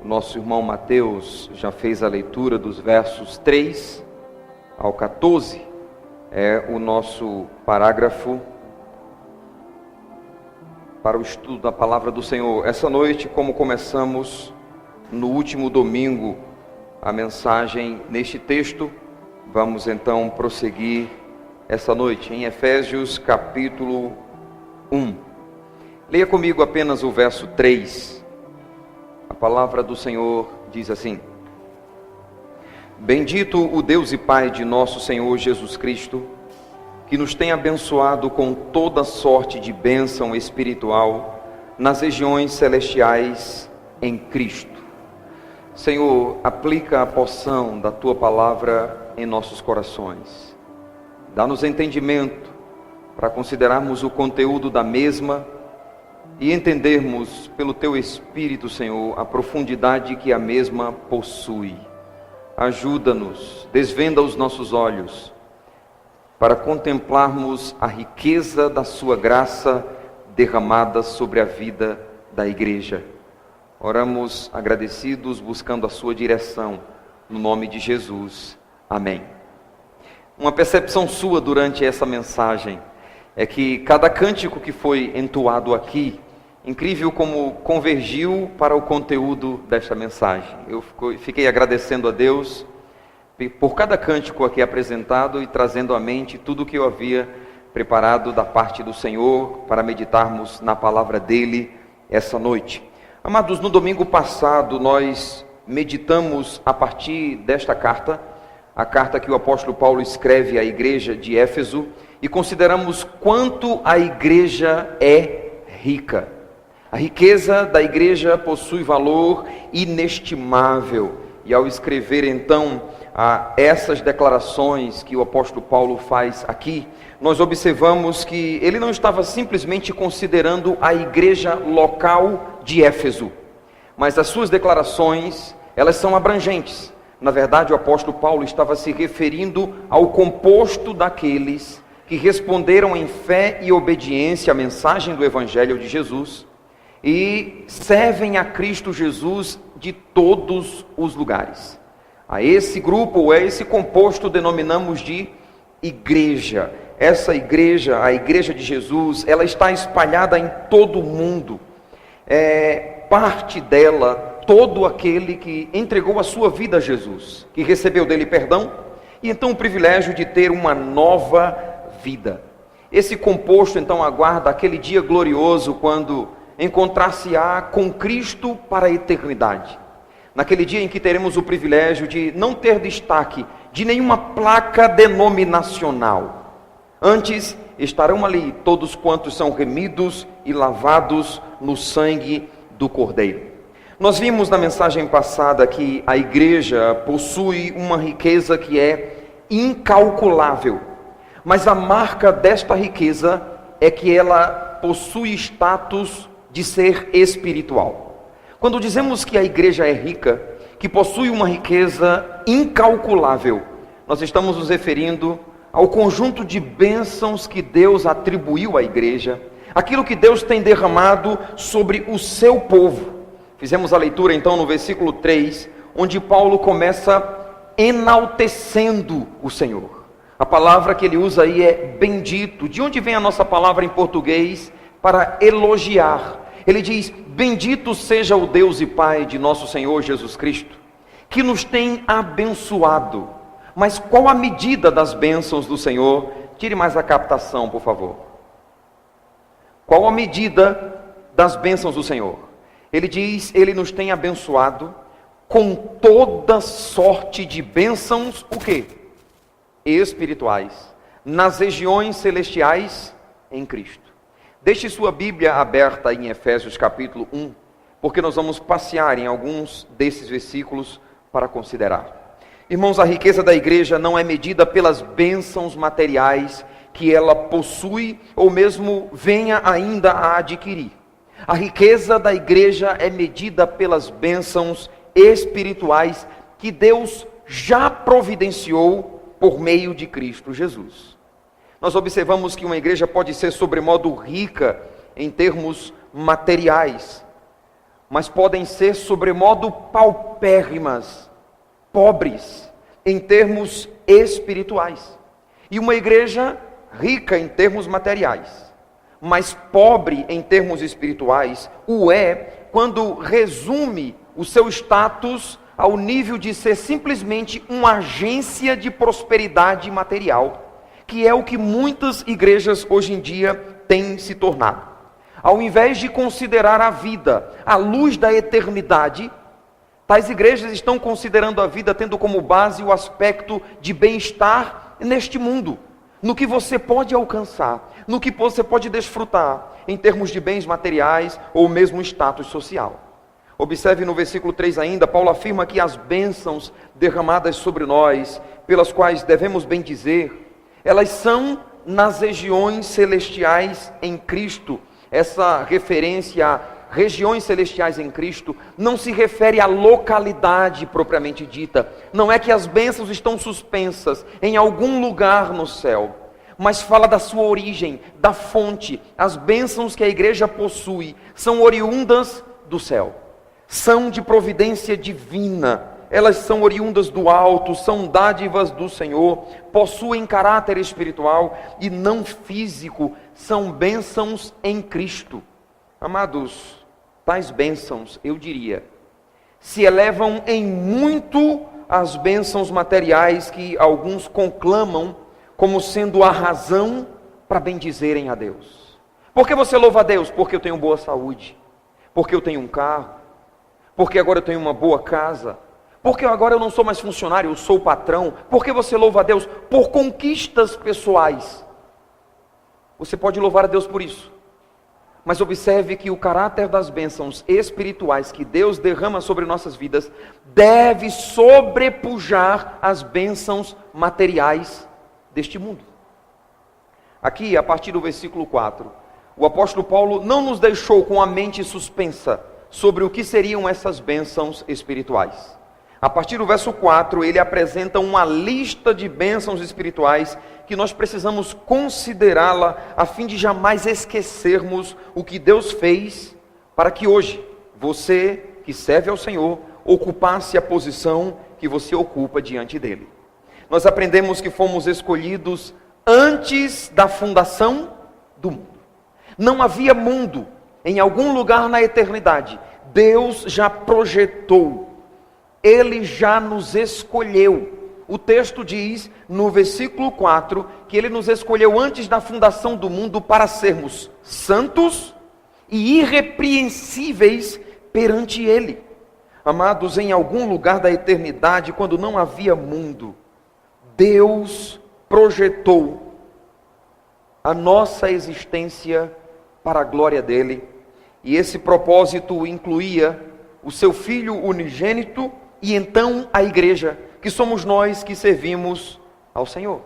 O nosso irmão Mateus já fez a leitura dos versos 3 ao 14. É o nosso parágrafo para o estudo da palavra do Senhor. Essa noite, como começamos no último domingo a mensagem neste texto, vamos então prosseguir essa noite em Efésios capítulo 1. Leia comigo apenas o verso 3. A palavra do Senhor diz assim: Bendito o Deus e Pai de nosso Senhor Jesus Cristo, que nos tem abençoado com toda sorte de bênção espiritual nas regiões celestiais em Cristo. Senhor, aplica a porção da Tua palavra em nossos corações. Dá-nos entendimento para considerarmos o conteúdo da mesma e entendermos pelo Teu Espírito, Senhor, a profundidade que a mesma possui. Ajuda-nos, desvenda os nossos olhos para contemplarmos a riqueza da Sua graça derramada sobre a vida da igreja. Oramos agradecidos, buscando a Sua direção, no nome de Jesus. Amém. Uma percepção sua durante essa mensagem é que cada cântico que foi entoado aqui, incrível como convergiu para o conteúdo desta mensagem. Eu fiquei agradecendo a Deus por cada cântico aqui apresentado e trazendo à mente tudo o que eu havia preparado da parte do Senhor para meditarmos na palavra dEle essa noite. Amados, no domingo passado nós meditamos a partir desta carta, a carta que o apóstolo Paulo escreve à igreja de Éfeso, e consideramos quanto a igreja é rica. A riqueza da igreja possui valor inestimável. E ao escrever então essas declarações que o apóstolo Paulo faz aqui, nós observamos que ele não estava simplesmente considerando a igreja local de Éfeso, mas as suas declarações, elas são abrangentes. Na verdade, o apóstolo Paulo estava se referindo ao composto daqueles que responderam em fé e obediência à mensagem do Evangelho de Jesus e servem a Cristo Jesus de todos os lugares. A esse grupo, ou a esse composto, denominamos de igreja. Essa igreja, a igreja de Jesus, ela está espalhada em todo o mundo. Parte dela, todo aquele que entregou a sua vida a Jesus, que recebeu dele perdão, e então o privilégio de ter uma nova vida. Esse composto então aguarda aquele dia glorioso quando encontrar-se-á com Cristo para a eternidade. Naquele dia em que teremos o privilégio de não ter destaque de nenhuma placa denominacional. Antes estarão ali todos quantos são remidos e lavados no sangue do Cordeiro. Nós vimos na mensagem passada que a igreja possui uma riqueza que é incalculável. Mas a marca desta riqueza é que ela possui status de ser espiritual. Quando dizemos que a igreja é rica, que possui uma riqueza incalculável, nós estamos nos referindo ao conjunto de bênçãos que Deus atribuiu à igreja, aquilo que Deus tem derramado sobre o seu povo. Fizemos a leitura então no versículo 3, onde Paulo começa enaltecendo o Senhor. A palavra que ele usa aí é bendito. De onde vem a nossa palavra em português para elogiar? Ele diz: bendito seja o Deus e Pai de nosso Senhor Jesus Cristo, que nos tem abençoado. Mas qual a medida das bênçãos do Senhor? Tire mais a captação, por favor. Qual a medida das bênçãos do Senhor? Ele diz: ele nos tem abençoado com toda sorte de bênçãos, o quê? Espirituais, nas regiões celestiais em Cristo. Deixe sua Bíblia aberta em Efésios capítulo 1, porque nós vamos passear em alguns desses versículos para considerar. Irmãos, a riqueza da igreja não é medida pelas bênçãos materiais que ela possui ou mesmo venha ainda a adquirir. A riqueza da igreja é medida pelas bênçãos espirituais que Deus já providenciou por meio de Cristo Jesus. Nós observamos que uma igreja pode ser sobremodo rica em termos materiais, mas podem ser sobremodo paupérrimas, pobres em termos espirituais. E uma igreja rica em termos materiais, mas pobre em termos espirituais, o é quando resume o seu status ao nível de ser simplesmente uma agência de prosperidade material, que é o que muitas igrejas hoje em dia têm se tornado. Ao invés de considerar a vida à luz da eternidade, tais igrejas estão considerando a vida tendo como base o aspecto de bem-estar neste mundo, no que você pode alcançar, no que você pode desfrutar, em termos de bens materiais ou mesmo status social. Observe no versículo 3 ainda, Paulo afirma que as bênçãos derramadas sobre nós, pelas quais devemos bendizer, elas são nas regiões celestiais em Cristo. Essa referência a regiões celestiais em Cristo não se refere à localidade propriamente dita. Não é que as bênçãos estão suspensas em algum lugar no céu, mas fala da sua origem, da fonte. As bênçãos que a igreja possui são oriundas do céu, são de providência divina, elas são oriundas do alto, são dádivas do Senhor, possuem caráter espiritual e não físico, são bênçãos em Cristo. Amados, tais bênçãos, eu diria, se elevam em muito as bênçãos materiais que alguns conclamam como sendo a razão para bendizerem a Deus. Por que você louva a Deus? Porque eu tenho boa saúde, porque eu tenho um carro, porque agora eu tenho uma boa casa, porque agora eu não sou mais funcionário, eu sou patrão. Por que você louva a Deus? Por conquistas pessoais. Você pode louvar a Deus por isso. Mas observe que o caráter das bênçãos espirituais que Deus derrama sobre nossas vidas deve sobrepujar as bênçãos materiais deste mundo. Aqui, a partir do versículo 4, o apóstolo Paulo não nos deixou com a mente suspensa sobre o que seriam essas bênçãos espirituais. A partir do verso 4, ele apresenta uma lista de bênçãos espirituais que nós precisamos considerá-la a fim de jamais esquecermos o que Deus fez para que hoje, você que serve ao Senhor, ocupasse a posição que você ocupa diante dele. Nós aprendemos que fomos escolhidos antes da fundação do mundo. Não havia mundo em algum lugar na eternidade. Deus já projetou. Ele já nos escolheu. O texto diz, no versículo 4, que Ele nos escolheu antes da fundação do mundo para sermos santos e irrepreensíveis perante Ele. Amados, em algum lugar da eternidade, quando não havia mundo, Deus projetou a nossa existência para a glória dEle. E esse propósito incluía o seu Filho unigênito e então a igreja, que somos nós que servimos ao Senhor.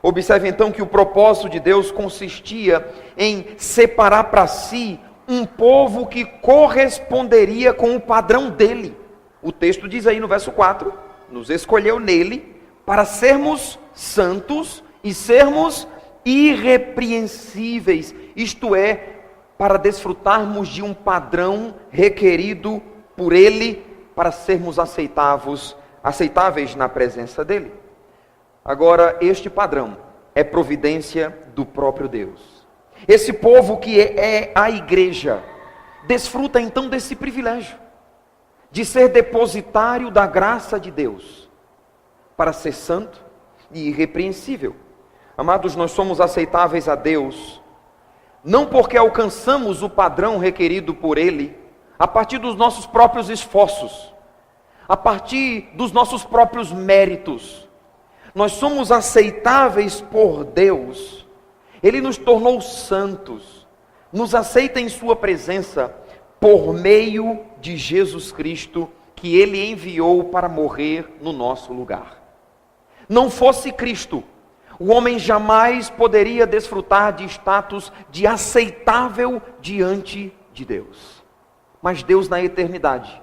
Observe então que o propósito de Deus consistia em separar para si um povo que corresponderia com o padrão dele. O texto diz aí no verso 4, nos escolheu nele para sermos santos e sermos irrepreensíveis, isto é, para desfrutarmos de um padrão requerido por ele para sermos aceitáveis na presença dele. Agora, este padrão é providência do próprio Deus. Esse povo que é a igreja, desfruta então desse privilégio, de ser depositário da graça de Deus, para ser santo e irrepreensível. Amados, nós somos aceitáveis a Deus, não porque alcançamos o padrão requerido por Ele, a partir dos nossos próprios esforços, a partir dos nossos próprios méritos. Nós somos aceitáveis por Deus. Ele nos tornou santos, nos aceita em sua presença por meio de Jesus Cristo, que Ele enviou para morrer no nosso lugar. Não fosse Cristo, o homem jamais poderia desfrutar de status de aceitável diante de Deus. Mas Deus na eternidade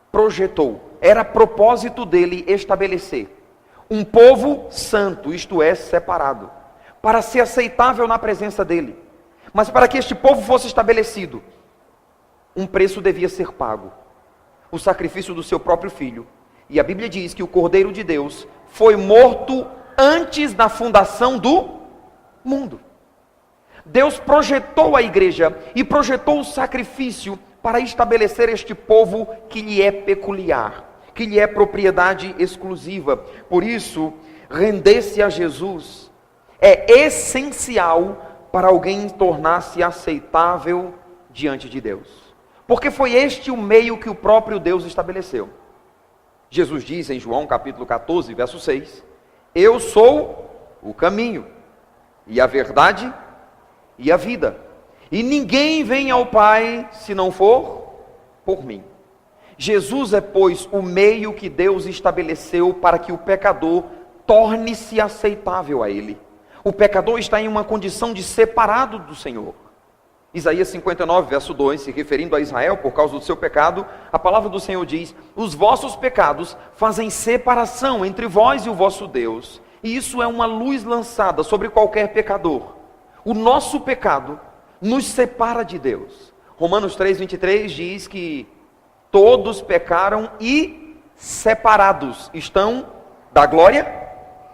projetou, era propósito dele estabelecer um povo santo, isto é, separado, para ser aceitável na presença dele. Mas para que este povo fosse estabelecido, um preço devia ser pago, o sacrifício do seu próprio filho. E a Bíblia diz que o Cordeiro de Deus foi morto antes da fundação do mundo. Deus projetou a igreja e projetou o sacrifício para estabelecer este povo que lhe é peculiar, que lhe é propriedade exclusiva. Por isso, render-se a Jesus é essencial para alguém tornar-se aceitável diante de Deus. Porque foi este o meio que o próprio Deus estabeleceu. Jesus diz em João capítulo 14, verso 6, eu sou o caminho, e a verdade, e a vida. E ninguém vem ao Pai se não for por mim. Jesus é, pois, o meio que Deus estabeleceu para que o pecador torne-se aceitável a Ele. O pecador está em uma condição de separado do Senhor. Isaías 59, verso 2, se referindo a Israel por causa do seu pecado, a palavra do Senhor diz, os vossos pecados fazem separação entre vós e o vosso Deus. E isso é uma luz lançada sobre qualquer pecador. O nosso pecado nos separa de Deus. Romanos 3, 23 diz que todos pecaram e separados estão da glória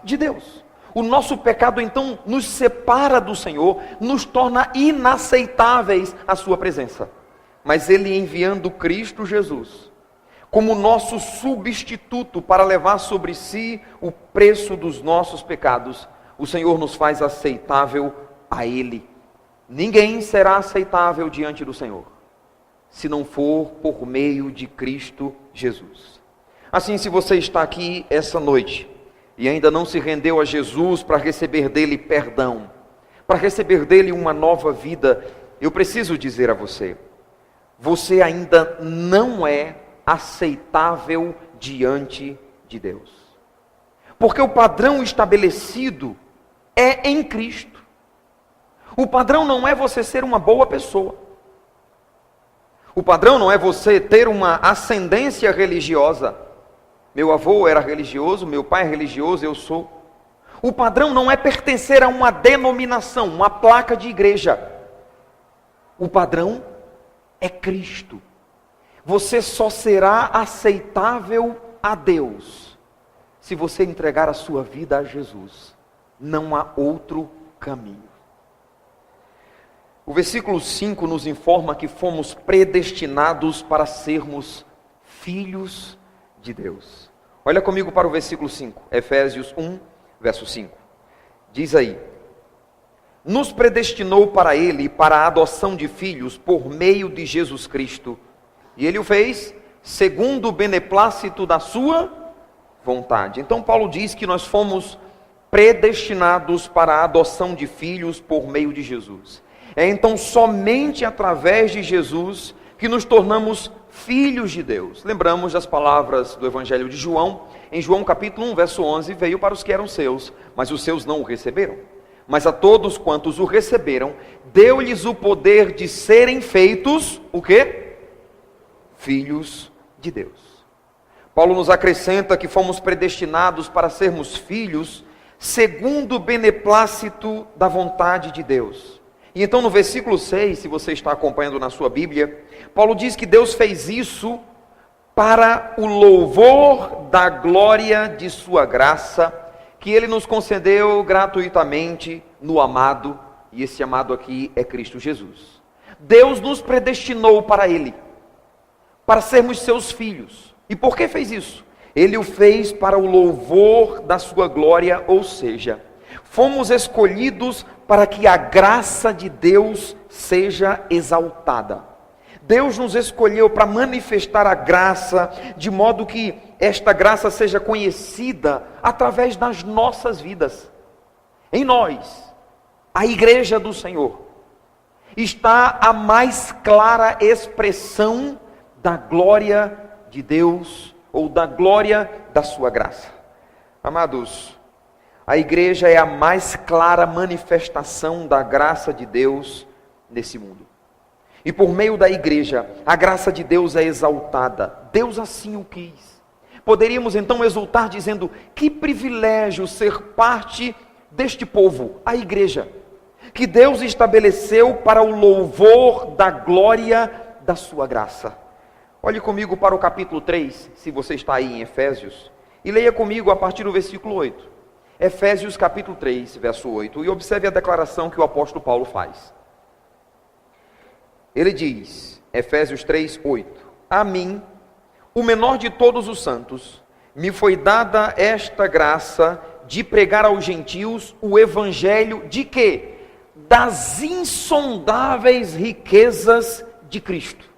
de Deus. O nosso pecado então nos separa do Senhor, nos torna inaceitáveis à sua presença. Mas Ele enviando Cristo Jesus como nosso substituto para levar sobre si o preço dos nossos pecados, o Senhor nos faz aceitável a Ele. Ninguém será aceitável diante do Senhor, se não for por meio de Cristo Jesus. Assim, se você está aqui essa noite, e ainda não se rendeu a Jesus para receber dele perdão, para receber dele uma nova vida, eu preciso dizer a você, você ainda não é aceitável diante de Deus. Porque o padrão estabelecido é em Cristo. O padrão não é você ser uma boa pessoa. O padrão não é você ter uma ascendência religiosa. Meu avô era religioso, meu pai é religioso, eu sou. O padrão não é pertencer a uma denominação, uma placa de igreja. O padrão é Cristo. Você só será aceitável a Deus se você entregar a sua vida a Jesus. Não há outro caminho. O versículo 5 nos informa que fomos predestinados para sermos filhos de Deus. Olha comigo para o versículo 5, Efésios 1, verso 5. Diz aí, nos predestinou para Ele, para a adoção de filhos, por meio de Jesus Cristo. E Ele o fez segundo o beneplácito da sua vontade. Então Paulo diz que nós fomos predestinados para a adoção de filhos por meio de Jesus. É então somente através de Jesus que nos tornamos filhos de Deus. Lembramos das palavras do Evangelho de João. Em João capítulo 1, verso 11, veio para os que eram seus, mas os seus não o receberam. Mas a todos quantos o receberam, deu-lhes o poder de serem feitos, o quê? Filhos de Deus. Paulo nos acrescenta que fomos predestinados para sermos filhos, segundo o beneplácito da vontade de Deus. E então no versículo 6, se você está acompanhando na sua Bíblia, Paulo diz que Deus fez isso para o louvor da glória de sua graça, que Ele nos concedeu gratuitamente no amado, e esse amado aqui é Cristo Jesus. Deus nos predestinou para Ele, para sermos seus filhos. E por que fez isso? Ele o fez para o louvor da sua glória, ou seja, fomos escolhidos para que a graça de Deus seja exaltada. Deus nos escolheu para manifestar a graça, de modo que esta graça seja conhecida através das nossas vidas. Em nós, a igreja do Senhor, está a mais clara expressão da glória de Deus, ou da glória da sua graça. Amados, a igreja é a mais clara manifestação da graça de Deus nesse mundo. E por meio da igreja, a graça de Deus é exaltada. Deus assim o quis. Poderíamos então exultar dizendo, que privilégio ser parte deste povo, a igreja, que Deus estabeleceu para o louvor da glória da sua graça. Olhe comigo para o capítulo 3, se você está aí em Efésios, e leia comigo a partir do versículo 8. Efésios capítulo 3, verso 8, e observe a declaração que o apóstolo Paulo faz. Ele diz, Efésios 3, 8, a mim, o menor de todos os santos, me foi dada esta graça de pregar aos gentios o evangelho de quê? Das insondáveis riquezas de Cristo,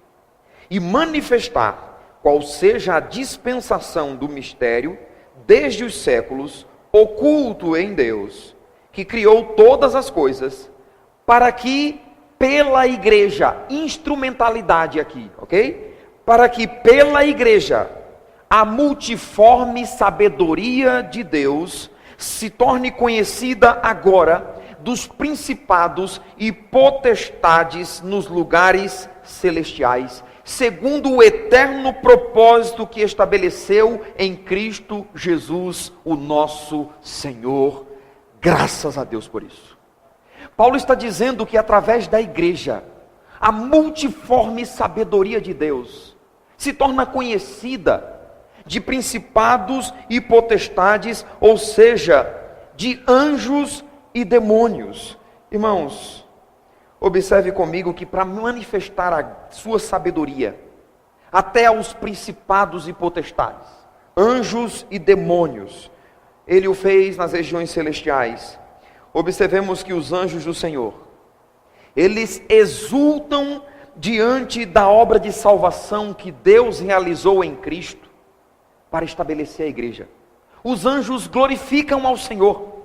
e manifestar qual seja a dispensação do mistério desde os séculos, oculto em Deus, que criou todas as coisas, para que pela igreja, instrumentalidade aqui, ok? Para que pela igreja, a multiforme sabedoria de Deus se torne conhecida agora dos principados e potestades nos lugares celestiais, segundo o eterno propósito que estabeleceu em Cristo Jesus, o nosso Senhor. Graças a Deus por isso. Paulo está dizendo que através da igreja, a multiforme sabedoria de Deus se torna conhecida de principados e potestades, ou seja, de anjos e demônios. Irmãos, observe comigo que para manifestar a sua sabedoria, até aos principados e potestades, anjos e demônios, ele o fez nas regiões celestiais. Observemos que os anjos do Senhor, eles exultam diante da obra de salvação que Deus realizou em Cristo para estabelecer a igreja. Os anjos glorificam ao Senhor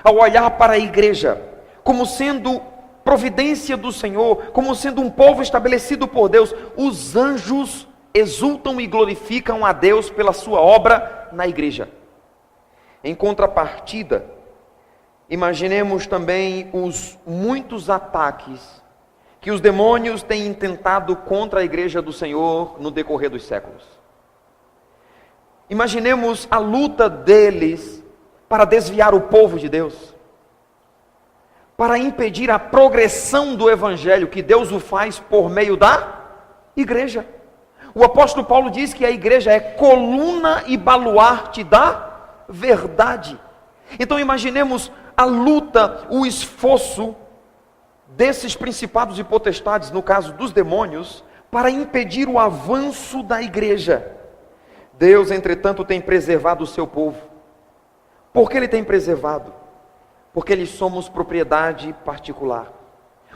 ao olhar para a igreja como sendo providência do Senhor, como sendo um povo estabelecido por Deus. Os anjos exultam e glorificam a Deus pela sua obra na igreja. Em contrapartida, imaginemos também os muitos ataques que os demônios têm intentado contra a igreja do Senhor no decorrer dos séculos. Imaginemos a luta deles para desviar o povo de Deus, para impedir a progressão do evangelho, que Deus o faz por meio da igreja. O apóstolo Paulo diz que a igreja é coluna e baluarte da verdade. Então imaginemos a luta, o esforço desses principados e potestades, no caso dos demônios, para impedir o avanço da igreja. Deus, entretanto, tem preservado o seu povo. Por que Ele tem preservado? Porque eles somos propriedade particular.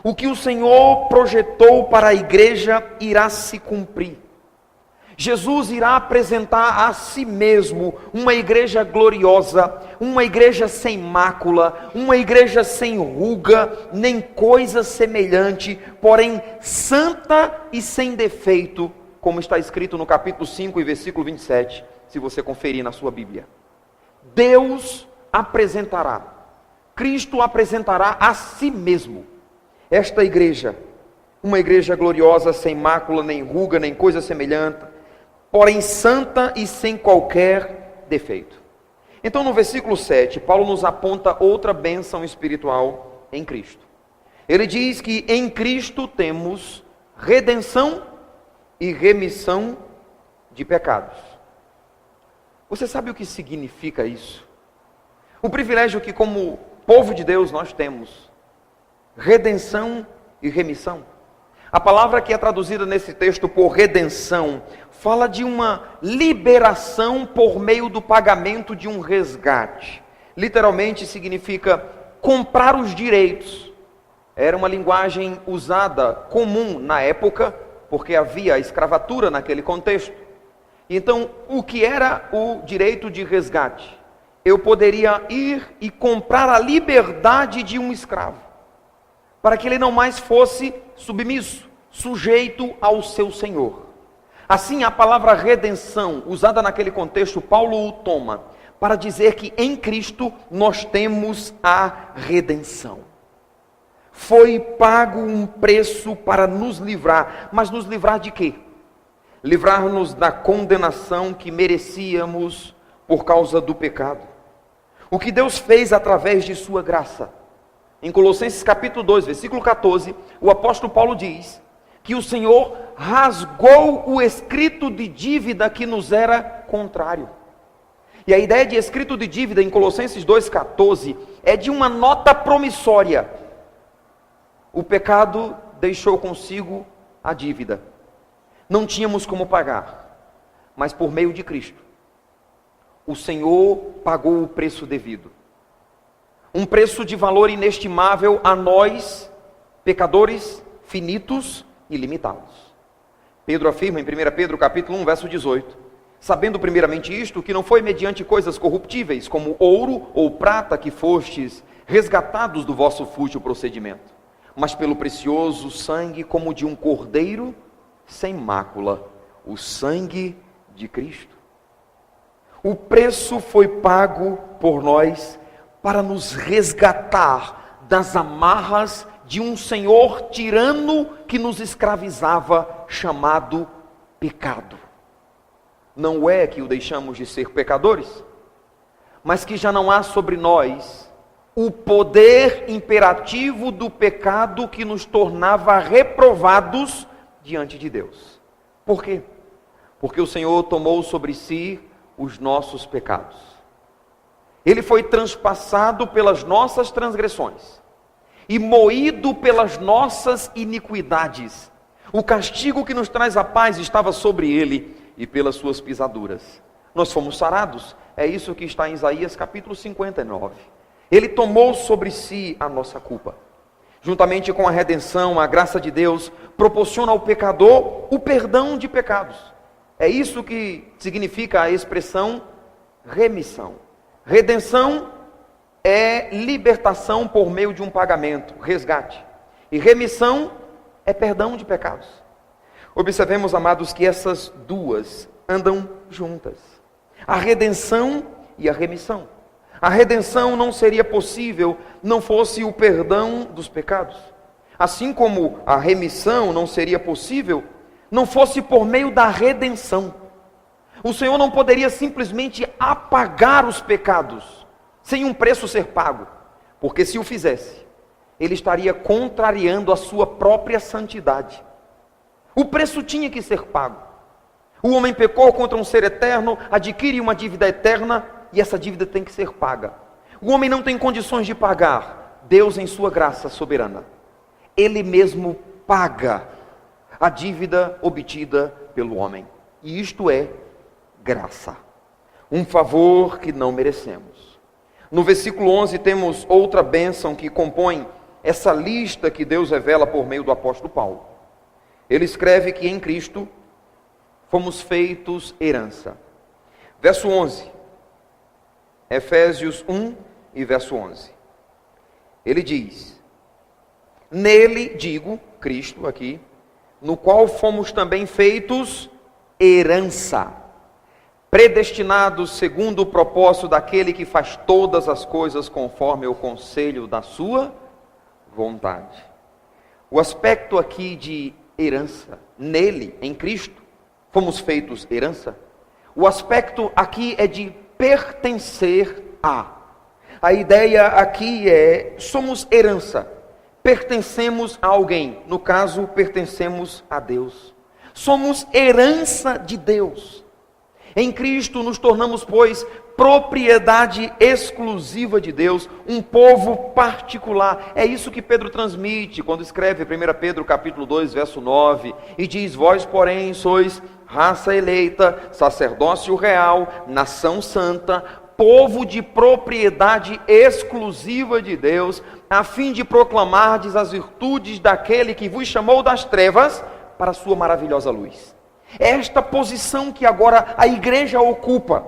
O que o Senhor projetou para a igreja irá se cumprir. Jesus irá apresentar a si mesmo uma igreja gloriosa, uma igreja sem mácula, uma igreja sem ruga, nem coisa semelhante, porém santa e sem defeito, como está escrito no capítulo 5 e versículo 27, se você conferir na sua Bíblia. Deus apresentará, Cristo apresentará a si mesmo esta igreja, uma igreja gloriosa, sem mácula, nem ruga, nem coisa semelhante, porém santa e sem qualquer defeito. Então no versículo 7, Paulo nos aponta outra bênção espiritual em Cristo. Ele diz que em Cristo temos redenção e remissão de pecados. Você sabe o que significa isso? O privilégio que como povo de Deus nós temos, redenção e remissão. A palavra que é traduzida nesse texto por redenção, fala de uma liberação por meio do pagamento de um resgate. Literalmente significa comprar os direitos. Era uma linguagem usada, comum na época, porque havia a escravatura naquele contexto. Então, o que era o direito de resgate? Eu poderia ir e comprar a liberdade de um escravo, para que ele não mais fosse submisso, sujeito ao seu senhor. Assim, a palavra redenção, usada naquele contexto, Paulo o toma para dizer que em Cristo nós temos a redenção. Foi pago um preço para nos livrar, mas nos livrar de quê? Livrar-nos da condenação que merecíamos por causa do pecado. O que Deus fez através de sua graça. Em Colossenses capítulo 2, versículo 14, o apóstolo Paulo diz: que o Senhor rasgou o escrito de dívida que nos era contrário. E a ideia de escrito de dívida em Colossenses 2,14 é de uma nota promissória. O pecado deixou consigo a dívida. Não tínhamos como pagar, mas por meio de Cristo, o Senhor pagou o preço devido. Um preço de valor inestimável a nós, pecadores finitos e limitados. Pedro afirma em 1 Pedro capítulo 1, verso 18, sabendo primeiramente isto, que não foi mediante coisas corruptíveis, como ouro ou prata, que fostes resgatados do vosso fútil procedimento, mas pelo precioso sangue como de um cordeiro sem mácula, o sangue de Cristo. O preço foi pago por nós para nos resgatar das amarras de um senhor tirano que nos escravizava, chamado pecado. Não é que o deixamos de ser pecadores, mas que já não há sobre nós o poder imperativo do pecado que nos tornava reprovados diante de Deus. Por quê? Porque o Senhor tomou sobre si os nossos pecados. Ele foi transpassado pelas nossas transgressões e moído pelas nossas iniquidades. O castigo que nos traz a paz estava sobre ele, e pelas suas pisaduras nós fomos sarados. É isso que está em Isaías capítulo 59. Ele tomou sobre si a nossa culpa. Juntamente com a redenção, a graça de Deus proporciona ao pecador o perdão de pecados. É isso que significa a expressão remissão. Redenção é libertação por meio de um pagamento, resgate. E remissão é perdão de pecados. Observemos, amados, que essas duas andam juntas. A redenção e a remissão. A redenção não seria possível não fosse o perdão dos pecados. Assim como a remissão não seria possível não fosse por meio da redenção. O Senhor não poderia simplesmente apagar os pecados sem um preço ser pago, porque se o fizesse, ele estaria contrariando a sua própria santidade. O preço tinha que ser pago. O homem pecou contra um ser eterno, adquire uma dívida eterna, e essa dívida tem que ser paga. O homem não tem condições de pagar. Deus, em sua graça soberana, Ele mesmo paga a dívida obtida pelo homem. E isto é graça. Um favor que não merecemos. No versículo 11 temos outra bênção que compõe essa lista que Deus revela por meio do apóstolo Paulo. Ele escreve que em Cristo fomos feitos herança. Verso 11. Efésios 1 e verso 11. Ele diz: nele, digo, Cristo aqui, no qual fomos também feitos herança, predestinados segundo o propósito daquele que faz todas as coisas conforme o conselho da sua vontade. O aspecto aqui de herança, nele, em Cristo, fomos feitos herança. O aspecto aqui é de pertencer a. A ideia aqui é, somos herança, pertencemos a alguém, no caso, pertencemos a Deus. Somos herança de Deus. Em Cristo nos tornamos, pois, propriedade exclusiva de Deus, um povo particular. É isso que Pedro transmite quando escreve 1 Pedro capítulo 2, verso 9, e diz: vós, porém, sois raça eleita, sacerdócio real, nação santa, povo de propriedade exclusiva de Deus, a fim de proclamardes as virtudes daquele que vos chamou das trevas para a sua maravilhosa luz. É esta posição que agora a igreja ocupa.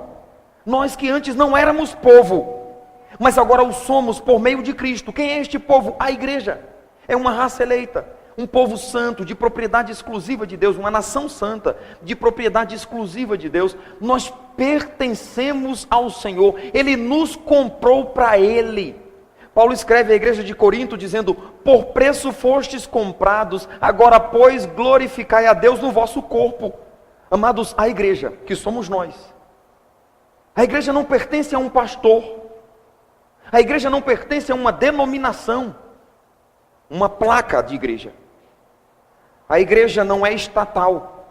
Nós que antes não éramos povo, mas agora o somos por meio de Cristo. Quem é este povo? A igreja. É uma raça eleita, um povo santo, de propriedade exclusiva de Deus, uma nação santa, de propriedade exclusiva de Deus. Nós pertencemos ao Senhor, Ele nos comprou para Ele. Paulo escreve à igreja de Corinto dizendo: por preço fostes comprados, agora pois glorificai a Deus no vosso corpo. Amados, a igreja, que somos nós. A igreja não pertence a um pastor. A igreja não pertence a uma denominação, uma placa de igreja. A igreja não é estatal.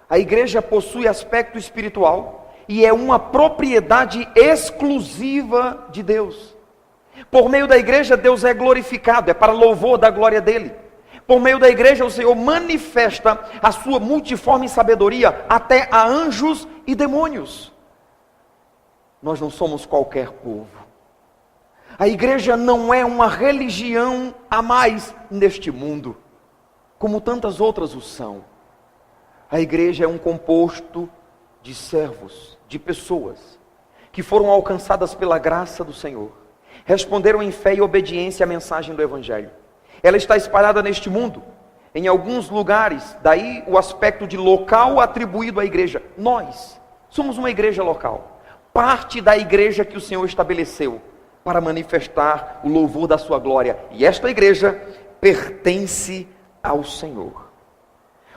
A igreja possui aspecto espiritual e é uma propriedade exclusiva de Deus. Por meio da igreja, Deus é glorificado, é para louvor da glória dele. Por meio da igreja, o Senhor manifesta a sua multiforme sabedoria até a anjos e demônios. Nós não somos qualquer povo. A igreja não é uma religião a mais neste mundo, como tantas outras o são. A igreja é um composto de servos, de pessoas, que foram alcançadas pela graça do Senhor, responderam em fé e obediência à mensagem do Evangelho. Ela está espalhada neste mundo, em alguns lugares, daí o aspecto de local atribuído à igreja. Nós somos uma igreja local, parte da igreja que o Senhor estabeleceu para manifestar o louvor da sua glória. E esta igreja pertence ao Senhor.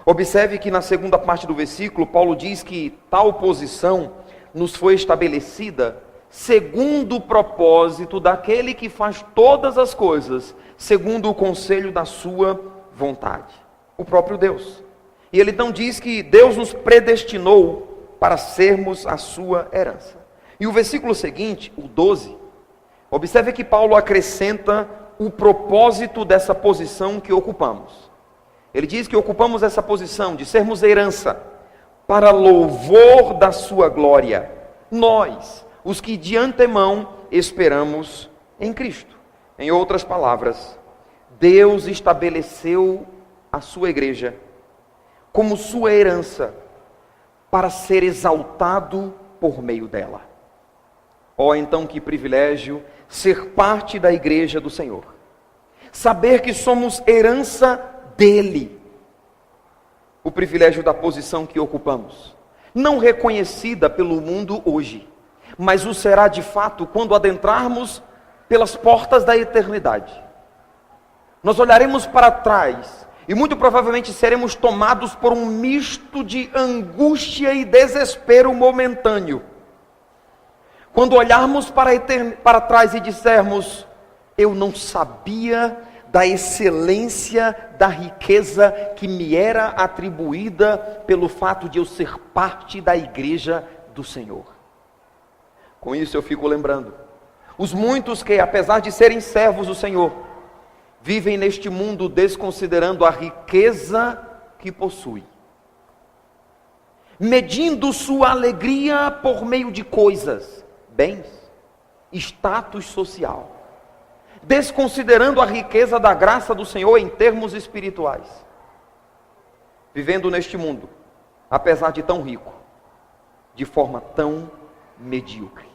Observe que na segunda parte do versículo, Paulo diz que tal posição nos foi estabelecida segundo o propósito daquele que faz todas as coisas, segundo o conselho da sua vontade, o próprio Deus. E ele então diz que Deus nos predestinou para sermos a sua herança. E o versículo seguinte, o 12, observe que Paulo acrescenta o propósito dessa posição que ocupamos. Ele diz que ocupamos essa posição de sermos herança para louvor da sua glória. Nós, os que de antemão esperamos em Cristo. Em outras palavras, Deus estabeleceu a sua igreja como sua herança para ser exaltado por meio dela. Oh, então que privilégio ser parte da igreja do Senhor. Saber que somos herança dele. O privilégio da posição que ocupamos, não reconhecida pelo mundo hoje, mas o será de fato quando adentrarmos pelas portas da eternidade. Nós olharemos para trás e muito provavelmente seremos tomados por um misto de angústia e desespero momentâneo. Quando olharmos para trás e dissermos: eu não sabia da excelência, da riqueza que me era atribuída pelo fato de eu ser parte da igreja do Senhor. Com isso eu fico lembrando, os muitos que, apesar de serem servos do Senhor, vivem neste mundo desconsiderando a riqueza que possui, medindo sua alegria por meio de coisas, bens, status social, desconsiderando a riqueza da graça do Senhor em termos espirituais, vivendo neste mundo, apesar de tão rico, de forma tão medíocre.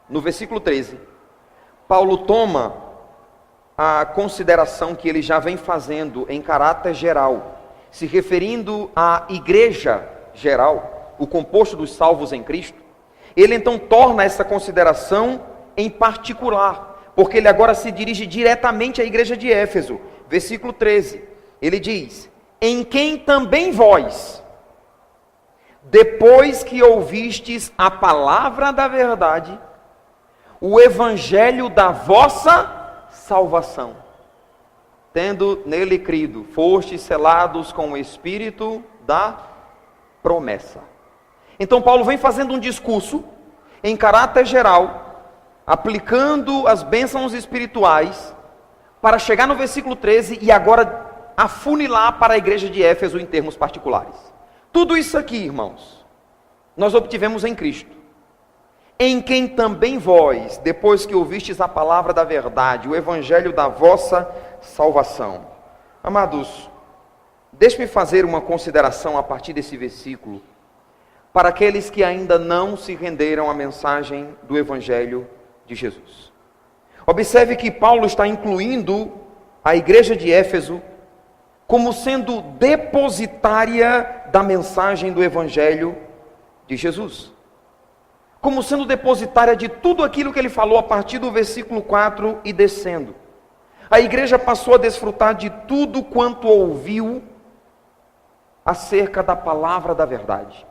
No versículo 13, Paulo toma a consideração que ele já vem fazendo em caráter geral, se referindo à igreja geral, o composto dos salvos em Cristo. Ele então torna essa consideração em particular, porque ele agora se dirige diretamente à igreja de Éfeso. Versículo 13, ele diz: em quem também vós, depois que ouvistes a palavra da verdade, o evangelho da vossa salvação, tendo nele crido, fostes selados com o Espírito da promessa. Então Paulo vem fazendo um discurso em caráter geral, aplicando as bênçãos espirituais, para chegar no versículo 13 e agora afunilar para a igreja de Éfeso em termos particulares. Tudo isso aqui, irmãos, nós obtivemos em Cristo, em quem também vós, depois que ouvistes a palavra da verdade, o evangelho da vossa salvação. Amados, deixe-me fazer uma consideração a partir desse versículo, para aqueles que ainda não se renderam à mensagem do evangelho de Jesus. Observe que Paulo está incluindo a igreja de Éfeso como sendo depositária da mensagem do evangelho de Jesus, como sendo depositária de tudo aquilo que ele falou a partir do versículo 4 e descendo. A igreja passou a desfrutar de tudo quanto ouviu acerca da palavra da verdade.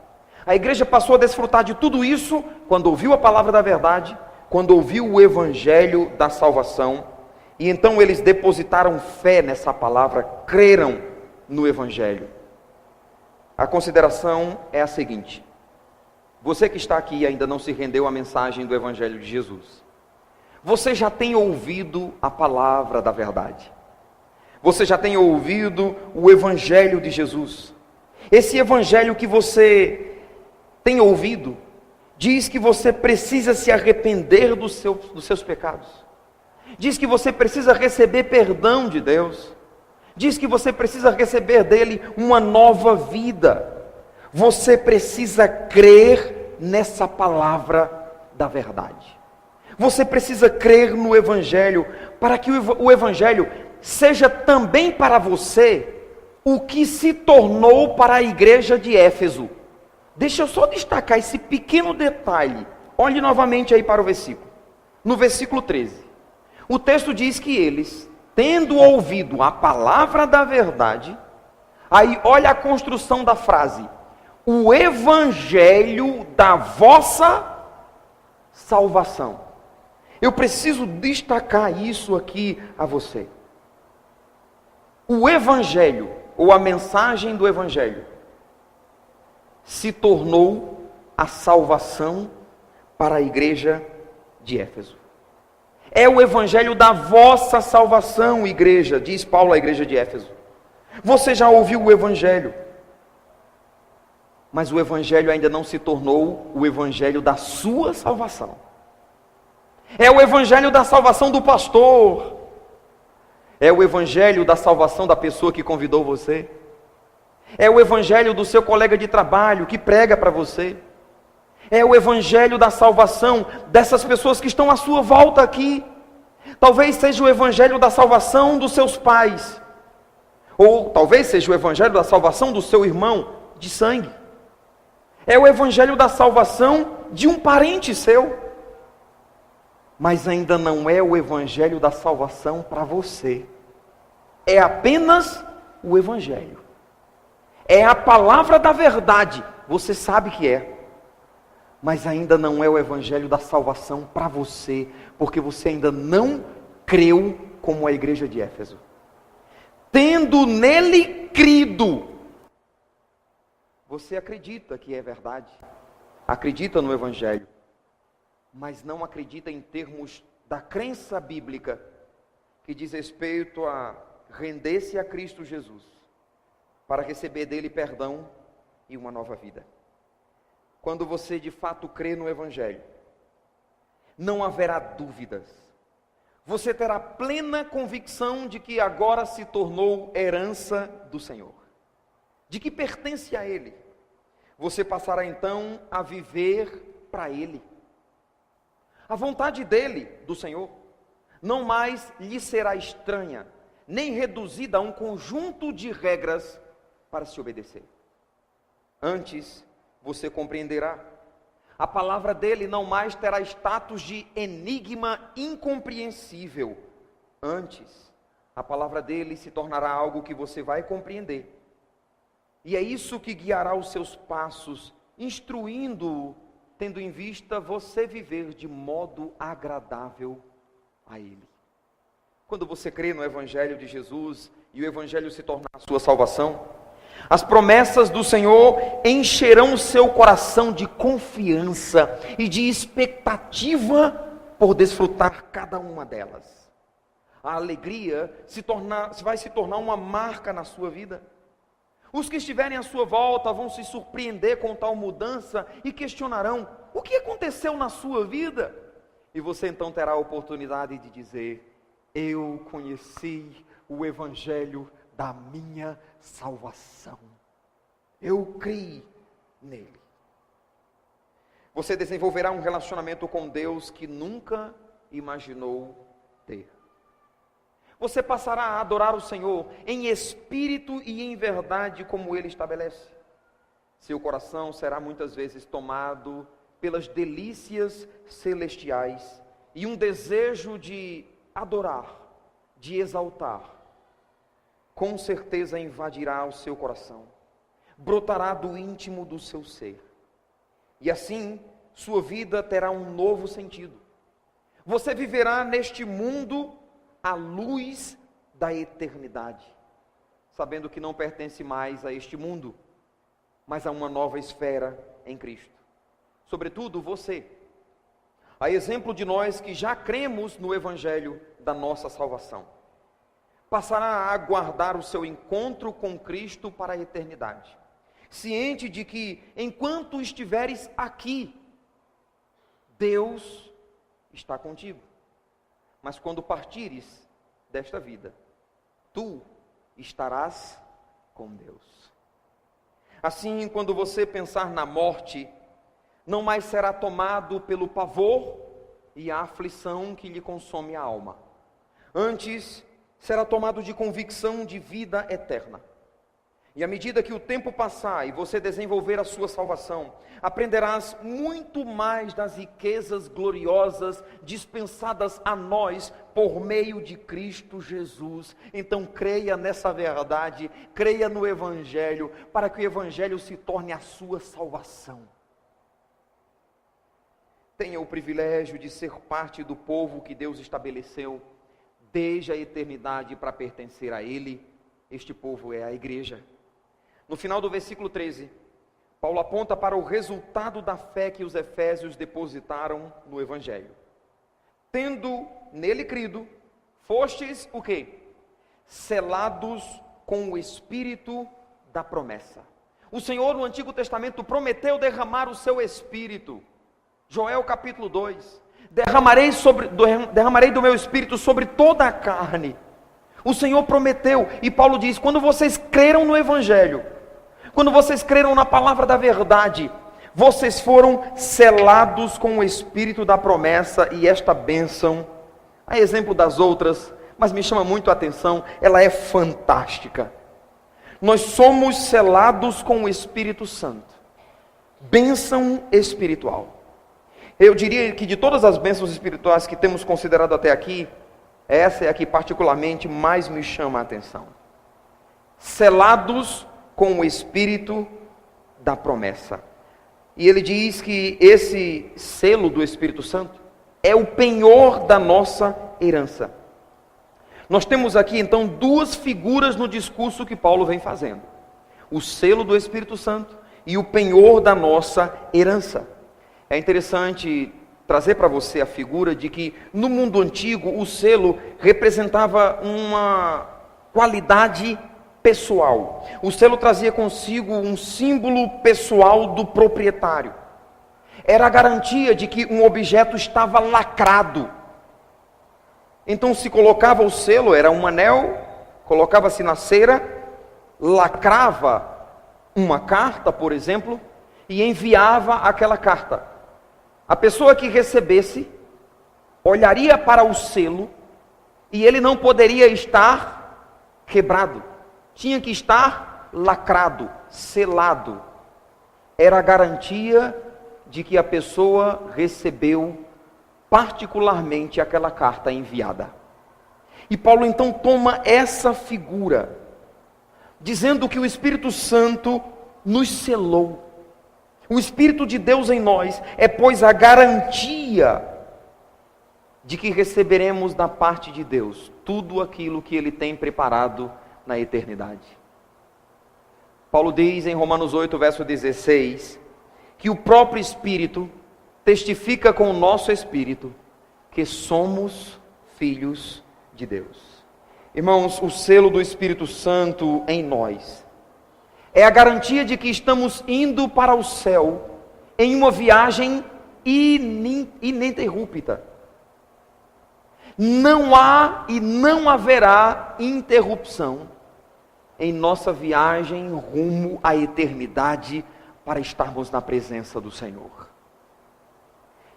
A igreja passou a desfrutar de tudo isso quando ouviu a palavra da verdade, quando ouviu o evangelho da salvação, e então eles depositaram fé nessa palavra, creram no Evangelho. A consideração é a seguinte: você que está aqui e ainda não se rendeu à mensagem do Evangelho de Jesus, você já tem ouvido a palavra da verdade. Você já tem ouvido o Evangelho de Jesus. Esse Evangelho que você tem ouvido diz que você precisa se arrepender dos seus pecados. Diz que você precisa receber perdão de Deus. Diz que você precisa receber dele uma nova vida. Você precisa crer nessa palavra da verdade. Você precisa crer no Evangelho, para que o Evangelho seja também para você o que se tornou para a igreja de Éfeso. Deixa eu só destacar esse pequeno detalhe. Olhe novamente aí para o versículo. No versículo 13. O texto diz que eles, tendo ouvido a palavra da verdade, aí olha a construção da frase: o evangelho da vossa salvação. Eu preciso destacar isso aqui a você. O evangelho, ou a mensagem do evangelho, se tornou a salvação para a igreja de Éfeso. É o evangelho da vossa salvação, igreja, diz Paulo à igreja de Éfeso. Você já ouviu o evangelho, mas o evangelho ainda não se tornou o evangelho da sua salvação. É o evangelho da salvação do pastor. É o evangelho da salvação da pessoa que convidou você. É o evangelho do seu colega de trabalho que prega para você. É o evangelho da salvação dessas pessoas que estão à sua volta aqui. Talvez seja o evangelho da salvação dos seus pais. Ou talvez seja o evangelho da salvação do seu irmão de sangue. É o evangelho da salvação de um parente seu. Mas ainda não é o evangelho da salvação para você. É apenas o evangelho. É a palavra da verdade. Você sabe que é. Mas ainda não é o evangelho da salvação para você, porque você ainda não creu como a igreja de Éfeso. Tendo nele crido, você acredita que é verdade, acredita no evangelho, mas não acredita em termos da crença bíblica, que diz respeito a render-se a Cristo Jesus, para receber dele perdão e uma nova vida. Quando você de fato crê no evangelho, não haverá dúvidas. Você terá plena convicção de que agora se tornou herança do Senhor, de que pertence a Ele. Você passará então a viver para Ele. A vontade dele, do Senhor, não mais lhe será estranha, nem reduzida a um conjunto de regras para se obedecer. Antes, você compreenderá, a palavra dele não mais terá status de enigma incompreensível. Antes, a palavra dele se tornará algo que você vai compreender. E é isso que guiará os seus passos, instruindo-o, tendo em vista você viver de modo agradável a Ele. Quando você crê no Evangelho de Jesus e o Evangelho se tornar a sua salvação, as promessas do Senhor encherão o seu coração de confiança e de expectativa por desfrutar cada uma delas. A alegria vai se tornar uma marca na sua vida. Os que estiverem à sua volta vão se surpreender com tal mudança e questionarão: o que aconteceu na sua vida? E você então terá a oportunidade de dizer: eu conheci o Evangelho da minha salvação. Eu criei nele. Você desenvolverá um relacionamento com Deus que nunca imaginou ter. Você passará a adorar o Senhor em espírito e em verdade, como Ele estabelece. Seu coração será muitas vezes tomado pelas delícias celestiais e um desejo de adorar, de exaltar, com certeza invadirá o seu coração, brotará do íntimo do seu ser. E assim, sua vida terá um novo sentido. Você viverá neste mundo à luz da eternidade. sabendo que não pertence mais a este mundo, mas a uma nova esfera em Cristo. Sobretudo você, a exemplo de nós que já cremos no Evangelho da nossa salvação, passará a aguardar o seu encontro com Cristo para a eternidade, ciente de que, enquanto estiveres aqui, Deus está contigo. Mas quando partires desta vida, tu estarás com Deus. Assim, quando você pensar na morte, não mais será tomado pelo pavor e a aflição que lhe consome a alma. Antes, será tomado de convicção de vida eterna. E à medida que o tempo passar e você desenvolver a sua salvação, aprenderás muito mais das riquezas gloriosas dispensadas a nós por meio de Cristo Jesus. Então creia nessa verdade, creia no Evangelho, para que o Evangelho se torne a sua salvação. Tenha o privilégio de ser parte do povo que Deus estabeleceu desde a eternidade para pertencer a Ele. Este povo é a igreja. No final do versículo 13, Paulo aponta para o resultado da fé que os efésios depositaram no Evangelho. Tendo nele crido, fostes o quê? Selados com o Espírito da promessa. O Senhor no Antigo Testamento prometeu derramar o seu Espírito. Joel capítulo 2. Derramarei do meu Espírito sobre toda a carne. O Senhor prometeu, e Paulo diz, quando vocês creram no Evangelho, quando vocês creram na palavra da verdade, vocês foram selados com o Espírito da promessa, e esta bênção, a exemplo das outras, mas me chama muito a atenção, ela é fantástica. Nós somos selados com o Espírito Santo, bênção espiritual. Eu diria que de todas as bênçãos espirituais que temos considerado até aqui, essa é a que particularmente mais me chama a atenção. Selados com o Espírito da promessa. E ele diz que esse selo do Espírito Santo é o penhor da nossa herança. Nós temos aqui então duas figuras no discurso que Paulo vem fazendo: o selo do Espírito Santo e o penhor da nossa herança. É interessante trazer para você a figura de que no mundo antigo o selo representava uma qualidade pessoal. O selo trazia consigo um símbolo pessoal do proprietário. Era a garantia de que um objeto estava lacrado. Então se colocava o selo, era um anel, colocava-se na cera, lacrava uma carta, por exemplo, e enviava aquela carta. A pessoa que recebesse olharia para o selo e ele não poderia estar quebrado. Tinha que estar lacrado, selado. Era a garantia de que a pessoa recebeu particularmente aquela carta enviada. E Paulo então toma essa figura, dizendo que o Espírito Santo nos selou. O Espírito de Deus em nós é, pois, a garantia de que receberemos da parte de Deus tudo aquilo que Ele tem preparado na eternidade. Paulo diz em Romanos 8, verso 16, que o próprio Espírito testifica com o nosso Espírito que somos filhos de Deus. Irmãos, o selo do Espírito Santo em nós é a garantia de que estamos indo para o céu em uma viagem ininterrupta. Não há e não haverá interrupção em nossa viagem rumo à eternidade para estarmos na presença do Senhor.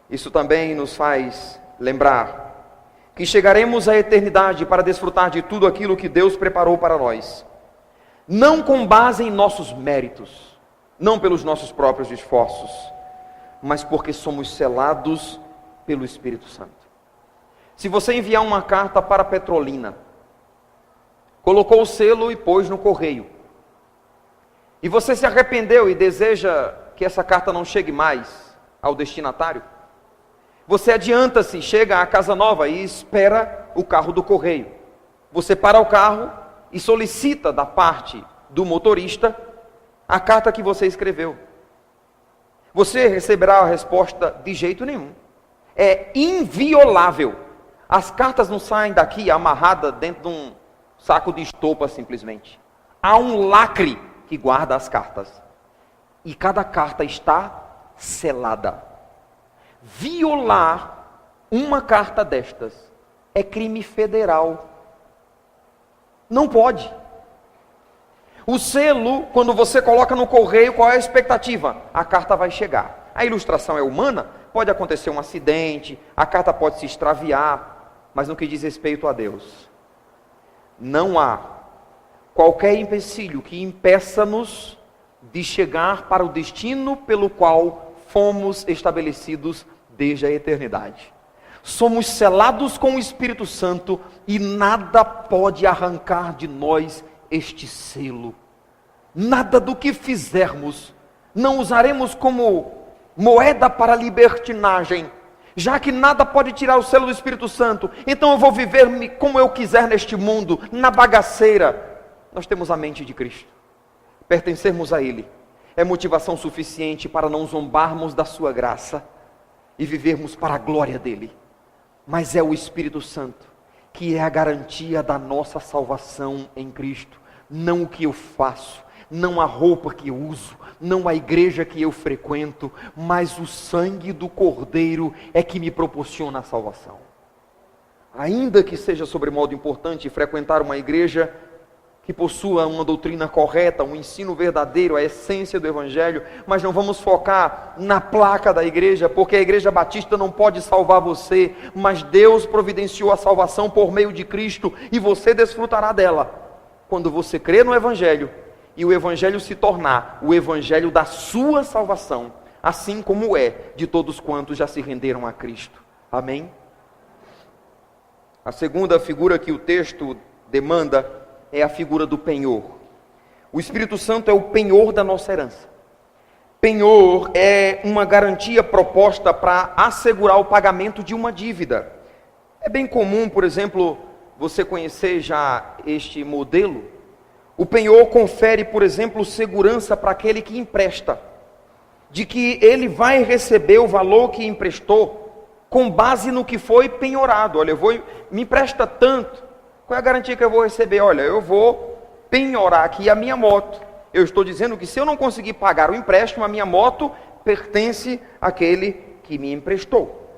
Isso também nos faz lembrar que chegaremos à eternidade para desfrutar de tudo aquilo que Deus preparou para nós, não com base em nossos méritos, não pelos nossos próprios esforços, mas porque somos selados pelo Espírito Santo. Se você enviar uma carta para Petrolina, colocou o selo e pôs no correio, e você se arrependeu e deseja que essa carta não chegue mais ao destinatário, você adianta-se, chega à casa nova e espera o carro do correio. Você para o carro, e solicita da parte do motorista a carta que você escreveu. Você receberá a resposta de jeito nenhum. É inviolável. As cartas não saem daqui amarradas dentro de um saco de estopa simplesmente. Há um lacre que guarda as cartas. E cada carta está selada. Violar uma carta destas é crime federal. Não pode. O selo, quando você coloca no correio, qual é a expectativa? A carta vai chegar. A ilustração é humana, pode acontecer um acidente, a carta pode se extraviar, mas no que diz respeito a Deus, não há qualquer empecilho que impeça-nos de chegar para o destino pelo qual fomos estabelecidos desde a eternidade. Somos selados com o Espírito Santo e nada pode arrancar de nós este selo. Nada do que fizermos não usaremos como moeda para libertinagem, já que nada pode tirar o selo do Espírito Santo. Então eu vou viver como eu quiser neste mundo, na bagaceira. Nós temos a mente de Cristo. Pertencermos a Ele é motivação suficiente para não zombarmos da sua graça e vivermos para a glória dEle. Mas é o Espírito Santo que é a garantia da nossa salvação em Cristo. Não o que eu faço, não a roupa que eu uso, não a igreja que eu frequento, mas o sangue do Cordeiro é que me proporciona a salvação. Ainda que seja sobremodo importante frequentar uma igreja que possua uma doutrina correta, um ensino verdadeiro, a essência do Evangelho, mas não vamos focar na placa da igreja, porque a Igreja Batista não pode salvar você, mas Deus providenciou a salvação por meio de Cristo, e você desfrutará dela, quando você crer no Evangelho, e o Evangelho se tornar o Evangelho da sua salvação, assim como é de todos quantos já se renderam a Cristo. Amém? A segunda figura que o texto demanda é a figura do penhor. O Espírito Santo é o penhor da nossa herança. Penhor é uma garantia proposta para assegurar o pagamento de uma dívida. É bem comum, por exemplo, você conhecer já este modelo. O penhor confere, por exemplo, segurança para aquele que empresta, de que ele vai receber o valor que emprestou com base no que foi penhorado. Olha, me empresta tanto. Qual é a garantia que eu vou receber? Olha, eu vou penhorar aqui a minha moto. Eu estou dizendo que se eu não conseguir pagar o empréstimo, a minha moto pertence àquele que me emprestou.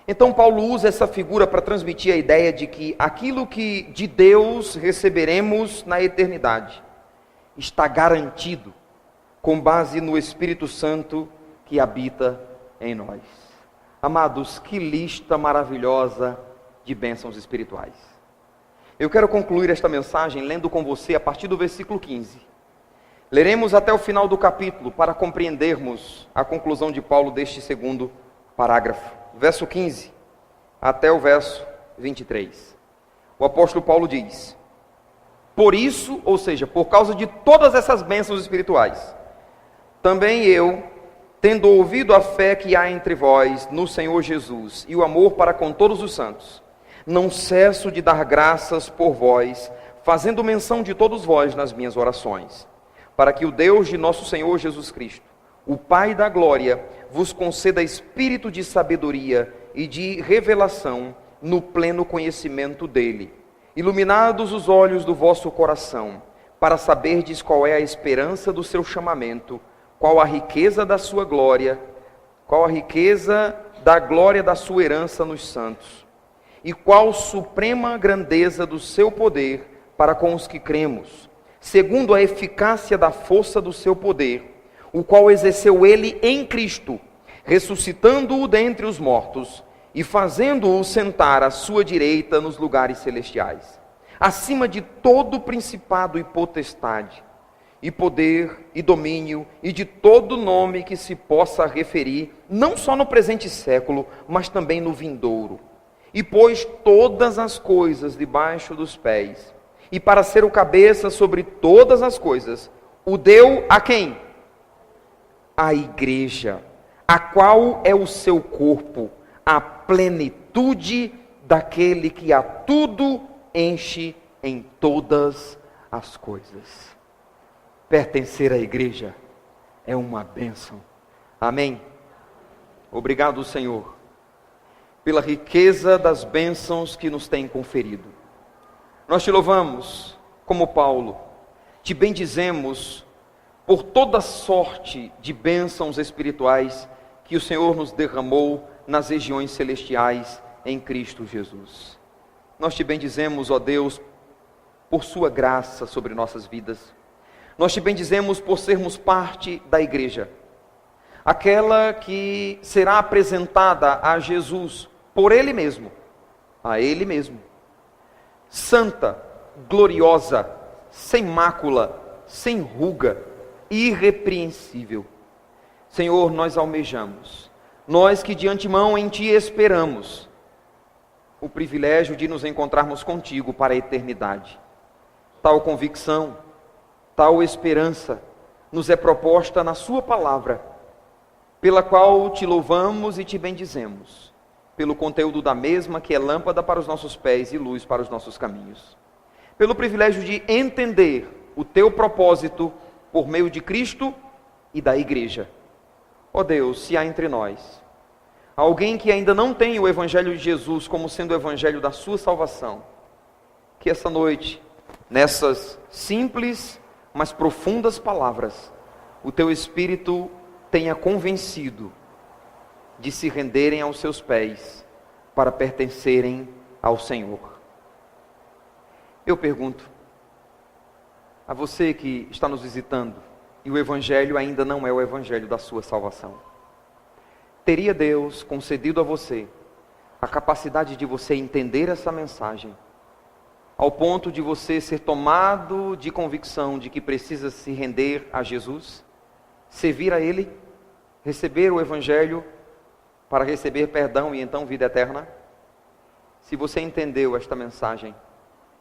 Então Paulo usa essa figura para transmitir a ideia de que aquilo que de Deus receberemos na eternidade está garantido com base no Espírito Santo que habita em nós. Amados, que lista maravilhosa de bênçãos espirituais. Eu quero concluir esta mensagem lendo com você a partir do versículo 15. Leremos até o final do capítulo para compreendermos a conclusão de Paulo deste segundo parágrafo. Verso 15 até o verso 23. O apóstolo Paulo diz: por isso, ou seja, por causa de todas essas bênçãos espirituais, também eu, tendo ouvido a fé que há entre vós no Senhor Jesus e o amor para com todos os santos, não cesso de dar graças por vós, fazendo menção de todos vós nas minhas orações, para que o Deus de nosso Senhor Jesus Cristo, o Pai da glória, vos conceda espírito de sabedoria e de revelação no pleno conhecimento dele, iluminados os olhos do vosso coração, para saberdes qual é a esperança do seu chamamento, qual a riqueza da sua glória, qual a riqueza da glória da sua herança nos santos, e qual suprema grandeza do seu poder para com os que cremos, segundo a eficácia da força do seu poder, o qual exerceu ele em Cristo, ressuscitando-o dentre os mortos e fazendo-o sentar à sua direita nos lugares celestiais, acima de todo principado e potestade, e poder e domínio, e de todo nome que se possa referir, não só no presente século, mas também no vindouro. E pôs todas as coisas debaixo dos pés, e para ser o cabeça sobre todas as coisas, o deu a quem? A igreja, a qual é o seu corpo, a plenitude daquele que a tudo enche em todas as coisas. Pertencer à igreja é uma bênção. Amém? Obrigado, Senhor, pela riqueza das bênçãos que nos tem conferido. Nós te louvamos, como Paulo, te bendizemos por toda sorte de bênçãos espirituais que o Senhor nos derramou nas regiões celestiais em Cristo Jesus. Nós te bendizemos, ó Deus, por sua graça sobre nossas vidas. Nós te bendizemos por sermos parte da igreja, aquela que será apresentada a Jesus por Ele mesmo, a Ele mesmo, santa, gloriosa, sem mácula, sem ruga, irrepreensível. Senhor, nós almejamos, nós que de antemão em Ti esperamos, o privilégio de nos encontrarmos contigo para a eternidade. Tal convicção, tal esperança nos é proposta na Sua palavra, pela qual te louvamos e te bendizemos, pelo conteúdo da mesma, que é lâmpada para os nossos pés e luz para os nossos caminhos. Pelo privilégio de entender o teu propósito por meio de Cristo e da igreja. Ó Deus, se há entre nós alguém que ainda não tem o Evangelho de Jesus como sendo o Evangelho da sua salvação, que essa noite, nessas simples, mas profundas palavras, o teu Espírito tenha convencido de se renderem aos seus pés para pertencerem ao Senhor. Eu pergunto a você que está nos visitando e o Evangelho ainda não é o Evangelho da sua salvação. Teria Deus concedido a você a capacidade de você entender essa mensagem, ao ponto de você ser tomado de convicção de que precisa se render a Jesus, servir a Ele, receber o Evangelho para receber perdão e então vida eterna? Se você entendeu esta mensagem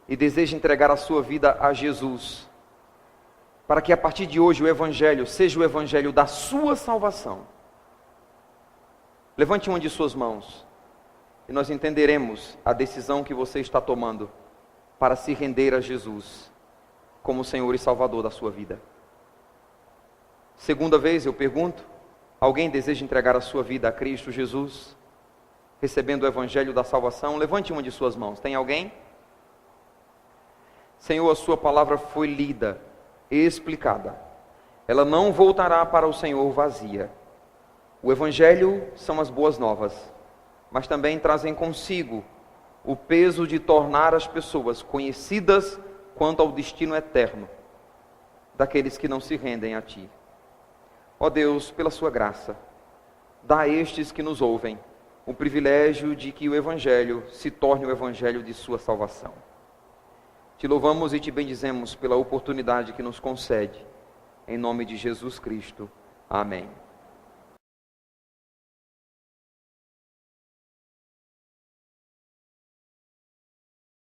e deseja entregar a sua vida a Jesus, para que a partir de hoje o Evangelho seja o Evangelho da sua salvação, levante uma de suas mãos e nós entenderemos a decisão que você está tomando para se render a Jesus como Senhor e Salvador da sua vida. Segunda vez eu pergunto, alguém deseja entregar a sua vida a Cristo Jesus, recebendo o Evangelho da salvação? Levante uma de suas mãos. Tem alguém? Senhor, a sua palavra foi lida, explicada. Ela não voltará para o Senhor vazia. O Evangelho são as boas novas, mas também trazem consigo o peso de tornar as pessoas conhecidas quanto ao destino eterno daqueles que não se rendem a Ti. Ó Deus, pela sua graça, dá a estes que nos ouvem o privilégio de que o Evangelho se torne o Evangelho de sua salvação. Te louvamos e te bendizemos pela oportunidade que nos concede. Em nome de Jesus Cristo. Amém.